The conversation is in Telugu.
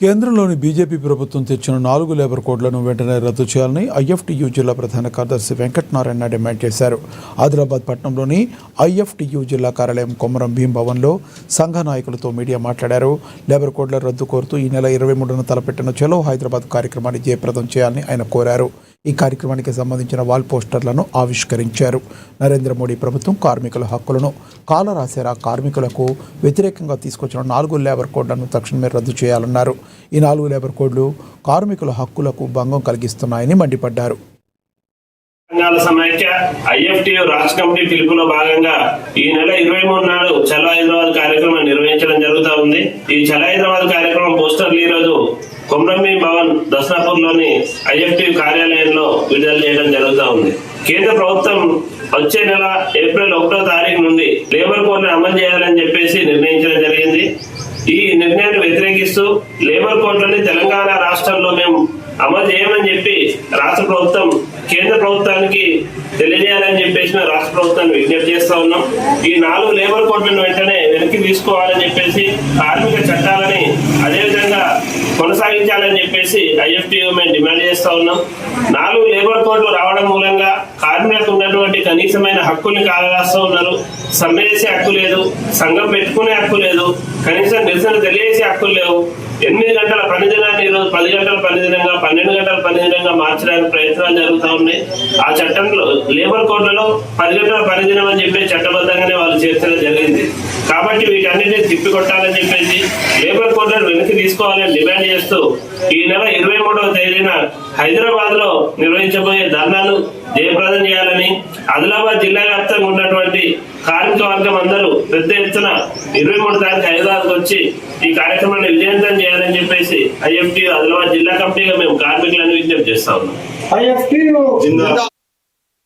కేంద్రంలోని బీజేపీ ప్రభుత్వం తెచ్చిన 4 లేబర్ కోడ్లను వెంటనే రద్దు చేయాలని ఐఎఫ్టీయూ జిల్లా ప్రధాన కార్యదర్శి వెంకటనారాయణ డిమాండ్ చేశారు. ఆదిలాబాద్ పట్టణంలోని ఐఎఫ్టీయూ జిల్లా కార్యాలయం కొమరం భీం భవన్లో సంఘ నాయకులతో మీడియా మాట్లాడారు. లేబర్ కోడ్ల రద్దు కోరుతూ ఈ నెల 23న తలపెట్టిన చలో హైదరాబాద్ కార్యక్రమాన్ని జయప్రదం చేయాలని ఆయన కోరారు. ఈ కార్యక్రమానికి సంబంధించిన వాల్ పోస్టర్లను ఆవిష్కరించారు. నరేంద్ర మోడీ ప్రభుత్వం కార్మికుల హక్కులను కాలరాసేరా కార్మికులకు వ్యతిరేకంగా తీసుకొచ్చిన 4 లేబర్ కోడ్లను తక్షణమే రద్దు చేయాలన్నారు. ఈ 4 లేబర్ కోడ్లు కార్మికుల హక్కులకు భంగం కలిగిస్తున్నాయని మండిపడ్డారు. సమైక్య ఐఎఫ్టీయూ రాష్ట్ర కమిటీ పిలుపులో భాగంగా ఈ నెల 23 నాడు చలో హైదరాబాద్ కార్యక్రమం నిర్వహించడం జరుగుతూ ఉంది. ఈ చలో హైదరాబాద్ కార్యక్రమం పోస్టర్లు ఈ రోజు కొమరం భీం భవన్ దసరాపూర్ లోని ఐఎఫ్టీయూ కార్యాలయంలో విడుదల చేయడం జరుగుతూ ఉంది. కేంద్ర ప్రభుత్వం వచ్చే నెల ఏప్రిల్ 1వ తారీఖు నుండి లేబర్ కోడ్ను అమలు చేయాలని చెప్పేసి నిర్ణయించడం జరిగింది. ఈ నిర్ణయాన్ని వ్యతిరేకిస్తూ లేబర్ కోడ్లని తెలంగాణ రాష్ట్రంలో మేము అమలు చేయమని చెప్పి రాష్ట్ర ప్రభుత్వం కేంద్ర ప్రభుత్వానికి తెలియజేయాలని చెప్పేసి మేము రాష్ట్ర ప్రభుత్వాన్ని విజ్ఞప్తి చేస్తా ఉన్నాం. ఈ 4 లేబర్ కోడ్లను వెంటనే వెనక్కి తీసుకోవాలని చెప్పేసి, కార్మిక చట్టాలని అదేవిధంగా కొనసాగించాలని చెప్పేసి ఐఎఫ్టీయూ మేము డిమాండ్ చేస్తా ఉన్నాం. 4 లేబర్ కోడ్లు రావడం మూలంగా కార్మికులకు ఉన్నటువంటి కనీసమైన హక్కుల్ని కాలరాస్తూ ఉన్నారు. సమ్మె చేసే హక్కు లేదు, సంఘం పెట్టుకునే హక్కు లేదు, కనీసం నిరసన తెలియజేసే హక్కులు లేవు. 8 గంటల పనిదినాన్ని ఈరోజు 10 గంటల పనిదినంగా 12 గంటల పనిదినంగా మార్చడానికి ప్రయత్నాలు జరుగుతూ ఉన్నాయి. ఆ చట్టంలో లేబర్ కోడ్లలో 10 గంటల పనిదినం అని చెప్పి చట్టబద్ధంగానే వాళ్ళు చేర్చడం జరిగింది. కాబట్టి వీటన్నిటిని తిప్పికొట్టాలని చెప్పేసి లేబర్ కోడ్లను వెనక్కి తీసుకోవాలని డిమాండ్ చేస్తూ ఈ నెల 23వ తేదీన హైదరాబాద్ లో నిర్వహించబోయే ధర్నాను జయప్రదం చేయాలని, ఆదిలాబాద్ జిల్లా వ్యాప్తంగా ఉన్నటువంటి కార్మిక వర్గం అందరూ పెద్ద ఎత్తున 23 తారీఖు హైదరాబాద్కి వచ్చి ఈ కార్యక్రమాన్ని విజయవంతం చేయాలని చెప్పేసి ఐఎఫ్టీయూ ఆదిలాబాద్ జిల్లా కమిటీగా మేము కార్మికులను విజ్ఞప్తి చేస్తా ఉన్నాం.